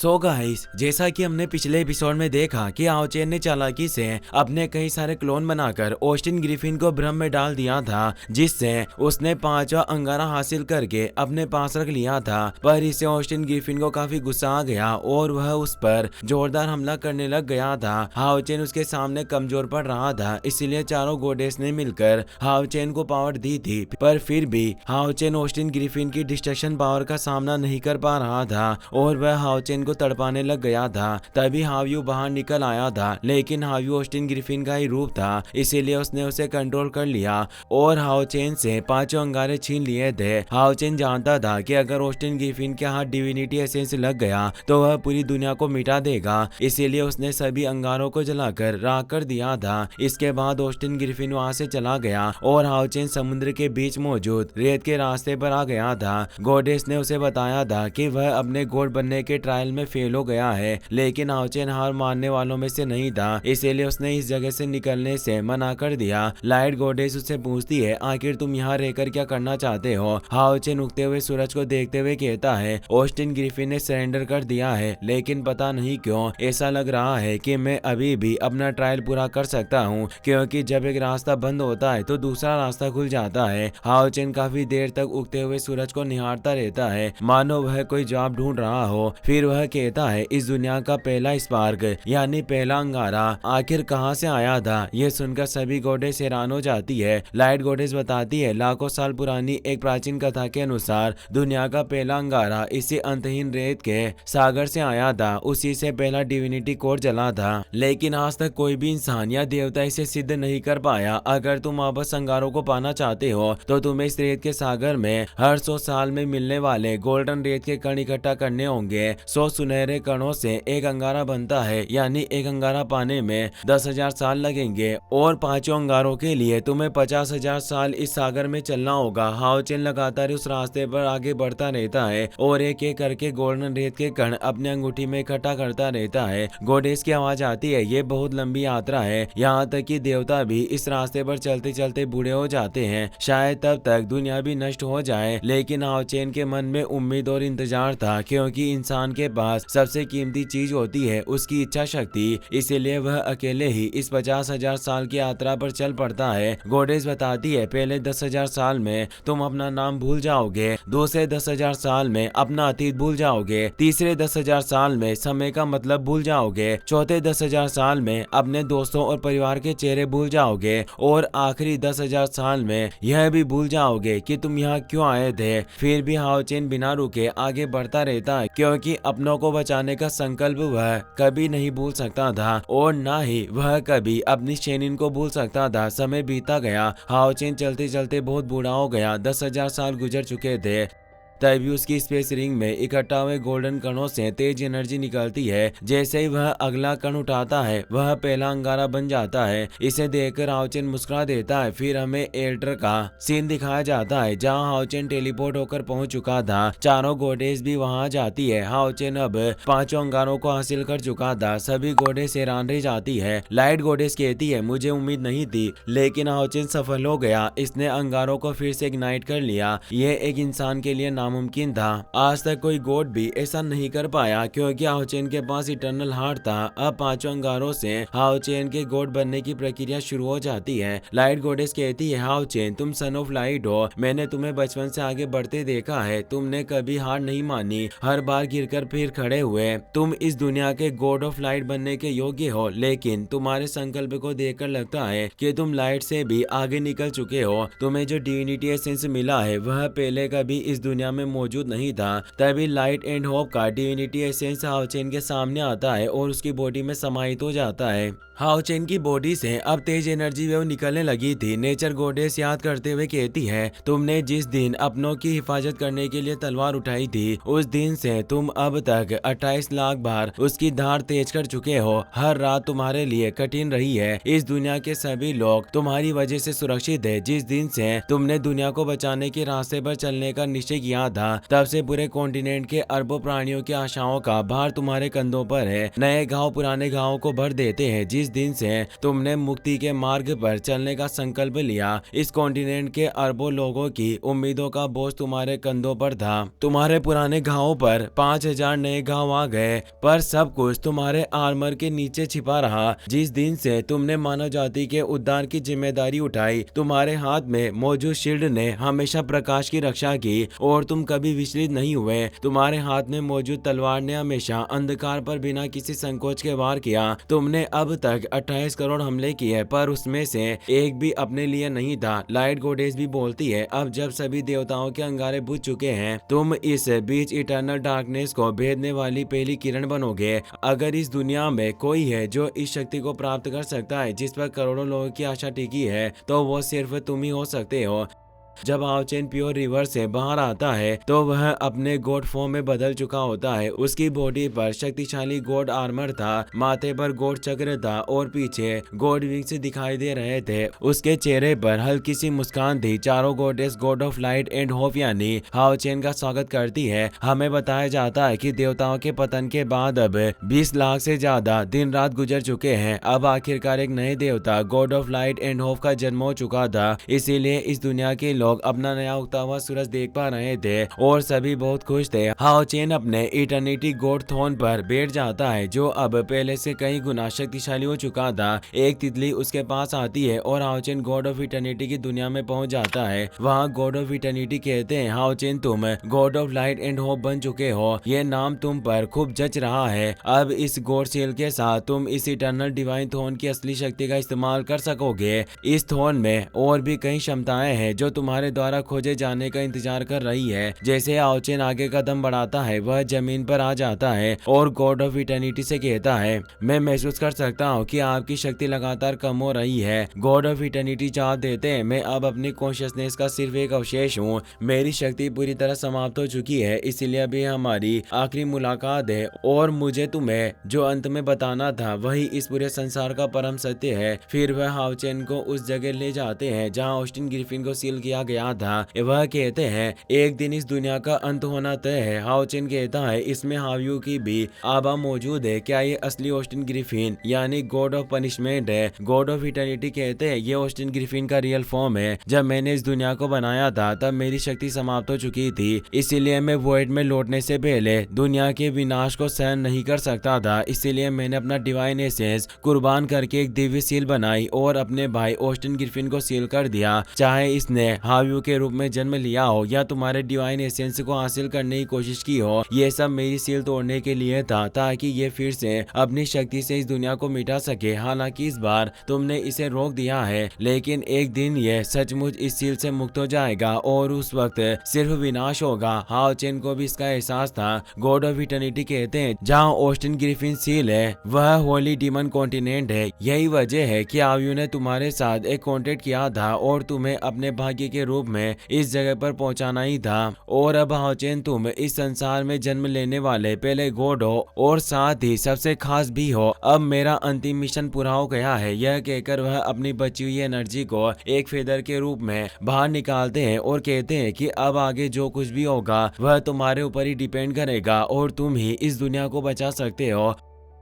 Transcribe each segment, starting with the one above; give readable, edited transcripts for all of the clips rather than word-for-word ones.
So guys, जैसा कि हमने पिछले एपिसोड में देखा कि हाओ चेन ने चालाकी से अपने कई सारे क्लोन बनाकर ऑस्टिन ग्रिफिन को भ्रम में डाल दिया था, जिससे उसने 5वां अंगारा हासिल करके अपने पास रख लिया था। पर इससे ऑस्टिन ग्रिफिन को काफी गुस्सा आ गया और वह उस पर जोरदार हमला करने लग गया था। हाओ चेन उसके सामने कमजोर पड़ रहा था, इसलिए चारों गोडेस ने मिलकर हाओ चेन को पावर दी थी। पर फिर भी हाओ चेन ऑस्टिन ग्रिफिन की डिस्ट्रक्शन पावर का सामना नहीं कर पा रहा था और वह हाओ चेन को तड़पाने लग गया था। तभी हाव्यू बाहर निकल आया था, लेकिन हाव्यू ऑस्टिन ग्रिफिन का ही रूप था, इसीलिए उसने उसे कंट्रोल कर लिया और हाओ चेन से 5 अंगारे छीन लिए थे। हाओ चेन जानता था कि अगर ऑस्टिन ग्रिफिन के हाथ डिविनिटी एसेंस लग गया तो वह पूरी दुनिया को मिटा देगा, इसीलिए उसने सभी अंगारों को जलाकर राख कर दिया था। इसके बाद ऑस्टिन ग्रिफिन वहां से चला गया और हाओ चेन समुद्र के बीच मौजूद रेत के रास्ते पर आ गया था। गॉडेस ने उसे बताया था कि वह अपने गॉड बनने के ट्रायल में फेल हो गया है, लेकिन हाओ चेन हार मानने वालों में से नहीं था, इसीलिए उसने इस जगह से निकलने से मना कर दिया। लाइट गॉडेस उससे पूछती है, आखिर तुम यहाँ रहकर क्या करना चाहते हो? हाओ चेन उगते हुए सूरज को देखते हुए कहता है, ऑस्टिन ग्रिफिन ने सरेंडर कर दिया है, लेकिन पता नहीं क्यों ऐसा लग रहा है कि मैं अभी भी अपना ट्रायल पूरा कर सकता हूँ, क्योंकि जब एक रास्ता बंद होता है तो दूसरा रास्ता खुल जाता है। हाओ चेन काफी देर तक उगते हुए सूरज को निहारता रहता है, मानो वह कोई जवाब ढूंढ रहा हो। फिर वह कहता है, इस दुनिया का पहला स्पार्क यानी पहला अंगारा आखिर कहां से आया था? यह सुनकर सभी गॉडेस हैरान हो जाती है। लाइट गॉडेस बताती है, लाखों साल पुरानी एक प्राचीन कथा के अनुसार दुनिया का पहला अंगारा इसी अंतहीन रेत के सागर से आया था, उसी से पहला डिविनिटी कोर जला था, लेकिन आज तक कोई भी इंसान या देवता इसे सिद्ध नहीं कर पाया। अगर तुम वापस अंगारों को पाना चाहते हो तो तुम्हें इस रेत के सागर में हर 100 साल में मिलने वाले गोल्डन रेत के कण इकट्ठा करने होंगे। 100 सुनहरे कणों से एक अंगारा बनता है, यानी एक अंगारा पाने में 10,000 साल लगेंगे और 5 अंगारों के लिए तुम्हें 50,000 साल इस सागर में चलना होगा। हाओ चेन लगातार उस रास्ते पर आगे बढ़ता रहता है और एक एक करके गोल्डन रेत के कण अपने अंगूठी में इकट्ठा करता रहता है। गॉडेस की आवाज आती है, ये बहुत लंबी यात्रा है, यहाँ तक कि देवता भी इस रास्ते पर चलते चलते बूढ़े हो जाते हैं, शायद तब तक दुनिया भी नष्ट हो जाए। लेकिन हाओ चेन के मन में उम्मीद और इंतजार था, क्योंकि इंसान के पास सबसे कीमती चीज होती है उसकी इच्छा शक्ति, इसीलिए वह अकेले ही इस 50,000 साल की यात्रा पर चल पड़ता है। गॉडेस बताती है, पहले 10,000 साल में तुम अपना नाम भूल जाओगे, दूसरे 10,000 साल में अपना अतीत भूल जाओगे, तीसरे 10,000 साल में समय का मतलब भूल जाओगे, चौथे 10,000 साल में अपने दोस्तों और परिवार के चेहरे भूल जाओगे और आखिरी 10,000 साल में यह भी भूल जाओगे कि तुम यहाँ क्यों आए थे। फिर भी हाओ चेन बिना रुके आगे बढ़ता रहता है, क्योंकि अपनों को बचाने का संकल्प वह कभी नहीं भूल सकता था और ना ही वह कभी अपनी शेनिन को भूल सकता था। समय बीता गया, हाओ चेन चलते चलते बहुत बूढ़ा हो गया, 10,000 साल गुजर चुके थे। तभी उसकी स्पेस रिंग में इकट्ठा हुए गोल्डन कणों से तेज एनर्जी निकलती है। जैसे ही वह अगला कण उठाता है वह पहला अंगारा बन जाता है। इसे देखकर हाओ चेन मुस्कुरा देता है। फिर हमें एल्टर का सीन दिखाया जाता है, जहां हाओ चेन टेलीपोर्ट होकर पहुंच चुका था। चारों गॉडेस भी वहां जाती है। हाओ चेन अब 5 अंगारों को हासिल कर चुका था। सभी गॉडेस हैरान रह जाती है। लाइट गॉडेस कहती है, मुझे उम्मीद नहीं थी, लेकिन हाओ चेन सफल हो गया, इसने अंगारों को फिर से इग्नाइट कर लिया। यह एक इंसान के लिए नामुमकिन था, आज तक कोई गॉड भी ऐसा नहीं कर पाया, क्योंकि हाओ चेन के पास इटर्नल हार्ट था। अब 5 अंगारों से हाओ चेन के गॉड बनने की प्रक्रिया शुरू हो जाती है। लाइट गॉडेस कहती है, हाओ चेन तुम सन ऑफ लाइट हो, मैंने तुम्हें बचपन से आगे बढ़ते देखा है, तुमने कभी हार नहीं मानी, हर बार गिरकर फिर खड़े हुए, तुम इस दुनिया के गॉड ऑफ लाइट बनने के योग्य हो। लेकिन तुम्हारे संकल्प को देखकर लगता है कि तुम लाइट से भी आगे निकल चुके हो। तुम्हें जो डिविनिटी एसेंस मिला है वह पहले कभी इस दुनिया में मौजूद नहीं था। तभी लाइट एंड होप का डिविनिटी एसेंस हाओ चेन के सामने आता है और उसकी बॉडी में समाहित हो जाता है। हाओ चेन की बॉडी से अब तेज एनर्जी वेव निकलने लगी थी। नेचर गॉडेस याद करते हुए कहती है, तुमने जिस दिन अपनों की हिफाजत करने के लिए तलवार उठाई थी, उस दिन से तुम अब तक 28 लाख बार उसकी धार तेज कर चुके हो। हर रात तुम्हारे लिए कठिन रही है। इस दुनिया के सभी लोग तुम्हारी वजह से सुरक्षित है। जिस दिन से तुमने दुनिया को बचाने के रास्ते पर चलने का निश्चय किया किया था, तब से पूरे कॉन्टिनेंट के अरबों प्राणियों की आशाओं का भार तुम्हारे कंधों पर है। नए घाव पुराने घावों को भर देते हैं। जिस दिन से तुमने मुक्ति के मार्ग पर चलने का संकल्प लिया, इस कॉन्टिनेंट के अरबों लोगों की उम्मीदों का बोझ तुम्हारे कंधों पर था। तुम्हारे पुराने घावों पर 5000 नए घाव आ गए, पर सब कुछ तुम्हारे आर्मर के नीचे छिपा रहा। जिस दिन से तुमने मानव जाति के उद्धार की जिम्मेदारी उठाई, तुम्हारे हाथ में मौजूद शील्ड ने हमेशा प्रकाश की रक्षा की और तुम कभी विचलित नहीं हुए। तुम्हारे हाथ में मौजूद तलवार ने हमेशा अंधकार पर बिना किसी संकोच के वार किया। तुमने अब तक 28 करोड़ हमले किए, पर उसमें से एक भी अपने लिए नहीं था। लाइट गॉडेस भी बोलती है, अब जब सभी देवताओं के अंगारे बुझ चुके हैं, तुम इस बीच इटर्नल डार्कनेस को भेदने वाली पहली किरण बनोगे। अगर इस दुनिया में कोई है जो इस शक्ति को प्राप्त कर सकता है जिस पर करोड़ों लोगों की आशा टिकी है, तो वो सिर्फ तुम ही हो सकते हो। जब हाओचेन प्योर रिवर से बाहर आता है तो वह अपने गॉड फॉर्म में बदल चुका होता है। उसकी बॉडी पर शक्तिशाली गॉड आर्मर था, माथे पर गॉड चक्र था और पीछे गॉड विंग्स दिखाई दे रहे थे। उसके चेहरे पर हल्की सी मुस्कान थी। चारों goddess God of light and hope यानी हाओचेन का स्वागत करती है। हमें बताया जाता है कि देवताओं के पतन के बाद अब 20 लाख से ज्यादा दिन रात गुजर चुके हैं। अब आखिरकार एक नए देवता God of light and hope का जन्म हो चुका था, इसीलिए इस दुनिया के लोग अपना नया उगता हुआ सूरज देख पा रहे थे और सभी बहुत खुश थे। हाओचेन अपने इटर्निटी गॉड थ्रोन पर बैठ जाता है, जो अब पहले से कई गुना शक्तिशाली हो चुका था। एक तितली उसके पास आती है और हाओचेन गॉड ऑफ इटर्निटी की दुनिया में पहुंच जाता है। वहां गॉड ऑफ इटर्निटी कहते हैं, हाओचेन तुम God of light and hope बन चुके हो। यह नाम तुम पर खूब जच रहा है। अब इस गॉड सील के साथ तुम इस इटर्नल डिवाइन थ्रोन की असली शक्ति का इस्तेमाल कर सकोगे। इस थ्रोन में और भी कई क्षमताएं हैं जो तुम्हारे द्वारा खोजे जाने का इंतजार कर रही है। जैसे हाओचेन आगे कदम बढ़ाता है, वह जमीन पर आ जाता है और गॉड ऑफ इटर्निटी से कहता है, मैं महसूस कर सकता हूँ कि आपकी शक्ति लगातार कम हो रही है। गॉड ऑफ इटर्निटी जवाब देते हैं, मैं अब अपनी कॉन्शियसनेस का सिर्फ एक अवशेष हूँ। मेरी शक्ति पूरी तरह समाप्त हो चुकी है, इसलिए अभी हमारी आखिरी मुलाकात है और मुझे तुम्हें जो अंत में बताना था वही इस पूरे संसार का परम सत्य है। फिर वह हाओचेन को उस जगह ले जाते हैं जहाँ ऑस्टिन ग्रिफिन को सील किया गया था। वह कहते हैं, एक दिन इस दुनिया का अंत होना तय है। हाओचेन कहता है, इसमें हाव्यू की भी आभा मौजूद है। क्या ये असली ऑस्टिन ग्रिफिन यानी गॉड ऑफ पनिशमेंट है? गॉड ऑफ इटर्निटी कहते हैं, ये ऑस्टिन ग्रिफिन का रियल फॉर्म है। जब मैंने इस दुनिया को बनाया था तब मेरी शक्ति समाप्त हो चुकी थी, इसीलिए मैं वॉइड में लौटने से पहले दुनिया के विनाश को सहन नहीं कर सकता था। इसीलिए मैंने अपना डिवाइन एसेंस कुर्बान करके एक दिव्य सील बनाई और अपने भाई ऑस्टिन ग्रिफिन को सील कर दिया। चाहे इसने हाव्यू के रूप में जन्म लिया हो या तुम्हारे डिवाइन एसेंस को हासिल करने की कोशिश की हो, ये सब मेरी सील तोड़ने के लिए था, ताकि ये फिर से अपनी शक्ति से इस दुनिया को मिटा सके। हालांकि इस बार तुमने इसे रोक दिया है, लेकिन एक दिन ये सचमुच इस सील से मुक्त हो जाएगा और उस वक्त सिर्फ विनाश होगा। हाओचेन को भी इसका एहसास था। गॉड ऑफ इटर्निटी कहते हैं, जहाँ ऑस्टिन ग्रिफिन सील है वह होली डीमन कॉन्टिनेंट है। यही वजह है कि हाव्यू ने तुम्हारे साथ एक कॉन्ट्रैक्ट किया था और तुम्हें अपने भाग्य के रूप में इस जगह पर पहुंचाना ही था। और अब हाओचेन तुम इस संसार में जन्म लेने वाले पहले गॉड हो और साथ ही सबसे खास भी हो। अब मेरा अंतिम मिशन पूरा हो गया है। यह कहकर वह अपनी बची हुई एनर्जी को एक फेदर के रूप में बाहर निकालते हैं और कहते हैं कि अब आगे जो कुछ भी होगा वह तुम्हारे ऊपर ही डिपेंड करेगा और तुम ही इस दुनिया को बचा सकते हो।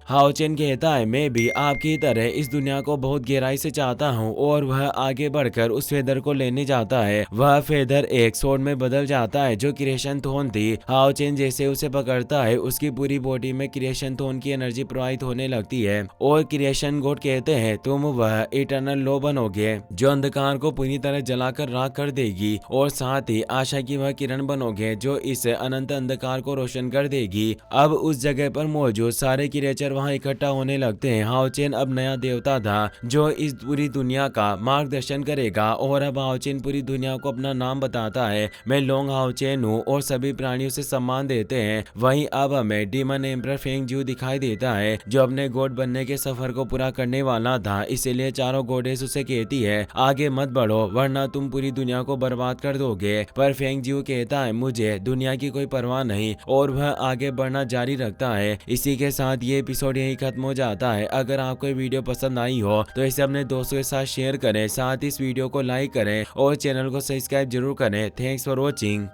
हाओचेन कहता है, मैं भी आपकी तरह इस दुनिया को बहुत गहराई से चाहता हूँ और वह आगे बढ़कर उस फेदर को लेने जाता है। वह फेदर एक स्वॉर्ड में बदल जाता है जो क्रिएशन थ्रोन थी। हाओचेन जैसे उसे पकड़ता है, उसकी पूरी बॉडी में क्रिएशन थ्रोन की एनर्जी प्रवाहित होने लगती है और क्रिएशन गॉड कहते हैं, तुम वह इटर्नल लो बनोगे जो अंधकार को पूरी तरह जलाकर राख कर देगी और साथ ही आशा की वह किरण बनोगे जो इस अनंत अंधकार को रोशन कर देगी। अब उस जगह पर मौजूद सारे क्रिएचर वहां इकट्ठा होने लगते हैं। हाओचेन अब नया देवता था जो इस पूरी दुनिया का मार्गदर्शन करेगा और अब हाओचेन पूरी दुनिया को अपना नाम बताता है, मैं लोंग हाओचेन हूँ और सभी प्राणियों से सम्मान देते हैं। वहीं अब हमें डीमन एम्परर फेंग ज्यू दिखाई देता है जो अपने गॉड बनने के सफर को पूरा करने वाला था। इसीलिए चारों गॉडेस उसे कहती है, आगे मत बढ़ो वरना तुम पूरी दुनिया को बर्बाद कर दोगे। पर फेंग ज्यू कहता है, मुझे दुनिया की कोई परवाह नहीं और वह आगे बढ़ना जारी रखता है। इसी के साथ ये एपिसोड यही खत्म हो जाता है। अगर आपको ये वीडियो पसंद आई हो तो इसे अपने दोस्तों के साथ शेयर करें, साथ ही इस वीडियो को लाइक करें और चैनल को सब्सक्राइब जरूर करें। Thanks for watching.